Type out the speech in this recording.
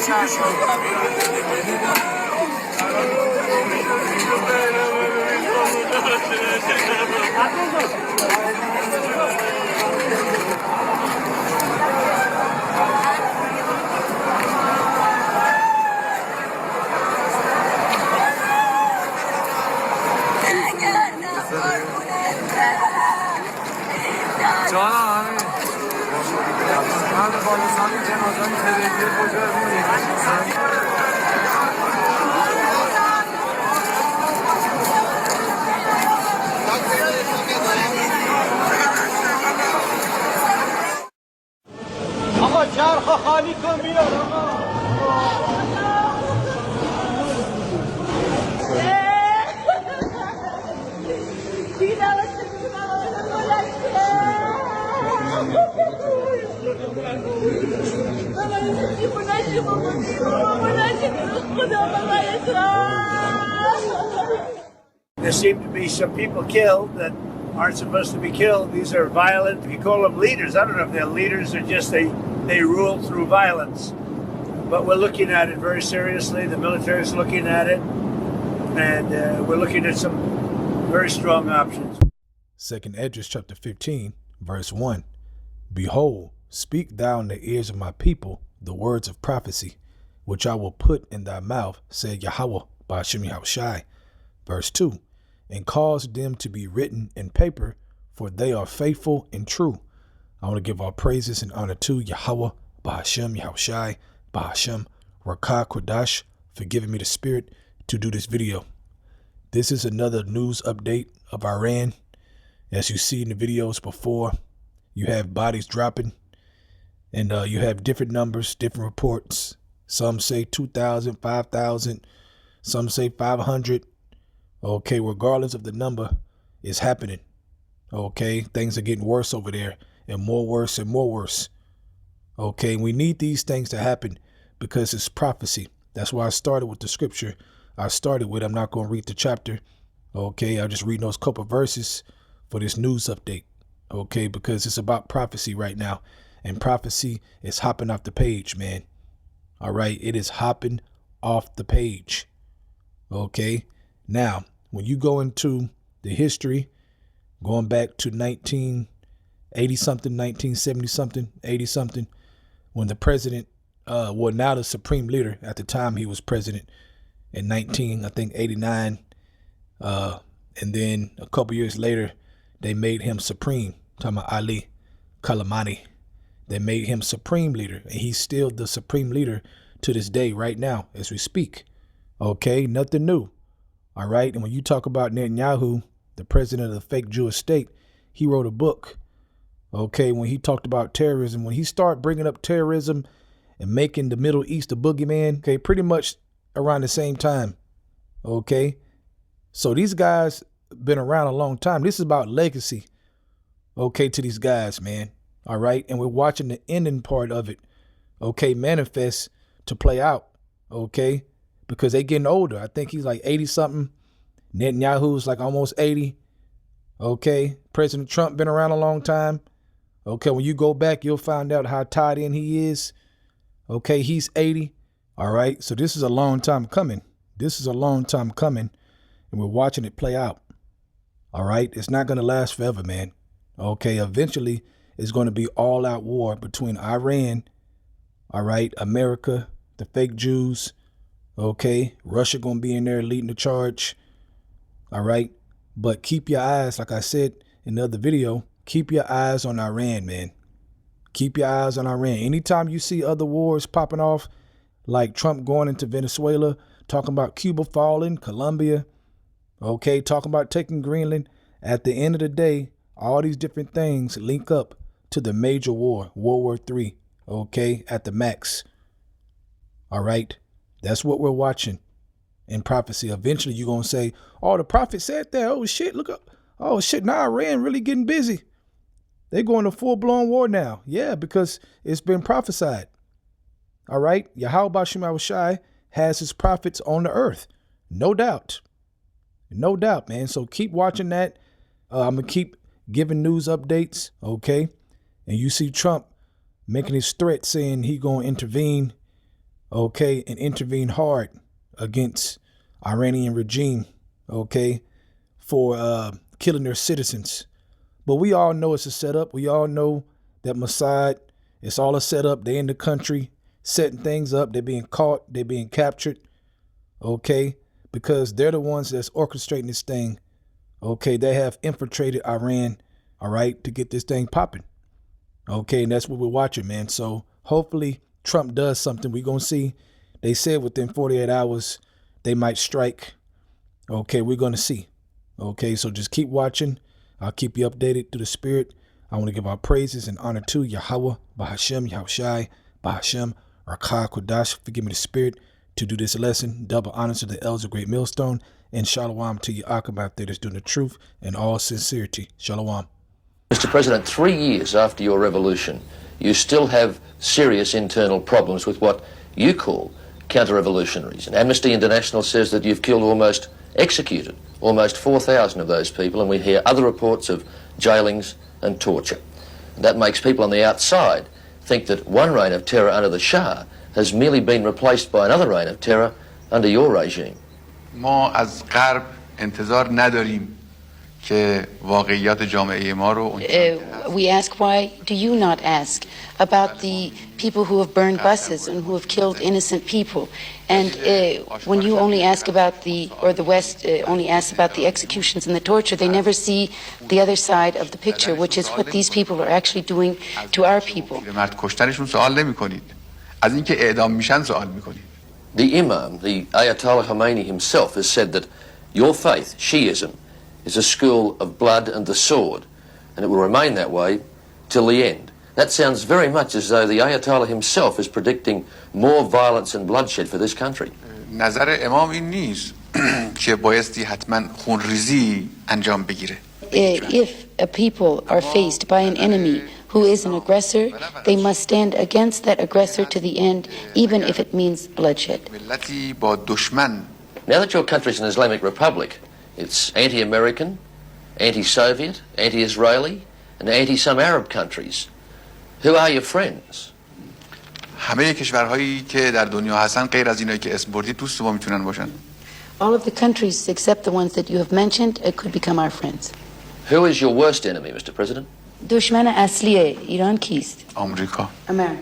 آقا چرخ خالی کن بیار آقا. There seem to be some people killed that aren't supposed to be killed. These are violent. You call them leaders. I don't know if they're leaders or just they rule through violence. But we're looking at it very seriously. The military is looking at it, and we're looking at some very strong options. 2nd Esdras chapter 15, verse 1. Behold, speak thou in the ears of my people the words of prophecy, which I will put in thy mouth, said YAHAWAH, BAHASHAM YAHWAHSHI. Verse 2. And cause them to be written in paper, for they are faithful and true. I want to give all praises and honor to YAHAWAH, BAHASHAM YAHWAHSHI, BAHASHAM, Rakah Kodash, for giving me the spirit to do this video. This is another news update of Iran. As you see in the videos before, you have bodies dropping, and you have different numbers, different reports. Some say 2,000, 5,000. Some say 500. Okay, regardless of the number, it's happening. Okay, things are getting worse over there, and more worse and more worse. Okay, we need these things to happen because it's prophecy. That's why I started with the scripture. I'm not going to read the chapter. Okay, I'll just read those couple verses for this news update. Okay, because it's about prophecy right now. And prophecy is hopping off the page, man. All right, it is hopping off the page. Okay, now, when you go into the history, going back to 1980-something, 1970-something, 80-something, when the president, well, now the supreme leader, at the time he was president in 89, and then a couple years later, they made him supreme, talking about Ali Kalamani. They made him supreme leader, and he's still the supreme leader to this day, right now, as we speak. Okay, nothing new. All right, and when you talk about Netanyahu, the president of the fake Jewish state, he wrote a book. Okay, when he talked about terrorism, when he started bringing up terrorism and making the Middle East a boogeyman, okay, pretty much around the same time. Okay, so these guys been around a long time. This is about legacy. Okay, to these guys, man. All right, and we're watching the ending part of it. Okay, manifest to play out. Okay, because they getting older. I think he's like 80 something. Netanyahu's like almost 80. Okay, President Trump been around a long time. Okay, when you go back, you'll find out how tied in he is. Okay, he's 80. All right, so this is a long time coming. This is a long time coming, and we're watching it play out. All right, it's not going to last forever, man. Okay, eventually it's going to be all out war between Iran, all right, America, the fake Jews. Okay, Russia going to be in there leading the charge. All right, but keep your eyes, like I said in the other video, keep your eyes on Iran, man. Keep your eyes on Iran. Anytime you see other wars popping off, like Trump going into Venezuela, talking about Cuba falling, Colombia, okay, talking about taking Greenland, at the end of the day, all these different things link up to the major war, World War III, okay, at the max. All right, that's what we're watching in prophecy. Eventually, you're going to say, oh, the prophet said that. Oh, shit, look up. Oh, shit, now Iran really getting busy. They're going to full-blown war now. Yeah, because it's been prophesied. All right, YAHAWAH BAHASHAM YAHWAHSHI has his prophets on the earth. No doubt. No doubt, man. So keep watching that. I'm going to keep giving news updates, okay? And you see Trump making his threat saying he going to intervene, okay, and intervene hard against Iranian regime, okay, for killing their citizens. But we all know it's a setup. We all know that Mossad, it's all a setup. They're in the country setting things up. They're being caught. They're being captured, okay, because they're the ones that's orchestrating this thing, okay. They have infiltrated Iran, all right, to get this thing popping, okay, and that's what we're watching, man. So hopefully Trump does something. We're going to see. They said within 48 hours they might strike, okay. We're going to see, okay. So just keep watching. I'll keep you updated through the spirit. I want to give our praises and honor to YAHAWAH, BAHASHAM, YAHAWASHI, BAHASHAM, Kodash, forgive me the spirit, to do this lesson. Double honor to the elders of Great Millstone, and shalom to YAHAWAH out there that's doing the truth in all sincerity. Shalom. Mr. President, 3 years after your revolution, you still have serious internal problems with what you call counter-revolutionaries. And Amnesty International says that you've killed executed almost 4,000 of those people, and we hear other reports of jailings and torture. That makes people on the outside think that one reign of terror under the Shah has merely been replaced by another reign of terror under your regime. ما از غرب انتظار نداریم که واقعیات جامعه ما رو We ask, why do you not ask about the people who have burned buses and who have killed innocent people? And when you only ask about the West only asks about the executions and the torture, they never see the other side of the picture, which is what these people are actually doing to our people. مرد کشتنشون سوال نمی‌کنید. از اینکه اعدام میشن سوال می‌کنید. The Imam, the Ayatollah Khomeini himself, has said that your faith, Shiism, is a school of blood and the sword, and it will remain that way till the end. That sounds very much as though the Ayatollah himself is predicting more violence and bloodshed for this country. نظر امام این نیست که بایستی حتما خونریزی انجام بگیره. If a people are faced by an enemy who is an aggressor, they must stand against that aggressor to the end, even if it means bloodshed. ملتی با دشمن. Now that your country is an Islamic republic, it's anti-American, anti-Soviet, anti-Israeli, and anti-some Arab countries. Who are your friends? همه کشورهایی که در دنیا هستن غیر از اینایی که اسم بردید دوست ما میتونن باشن. All of the countries except the ones that you have mentioned could become our friends. Who is your worst enemy, Mr. President? دشمن اصلی ایران کیست؟ آمریکا. America.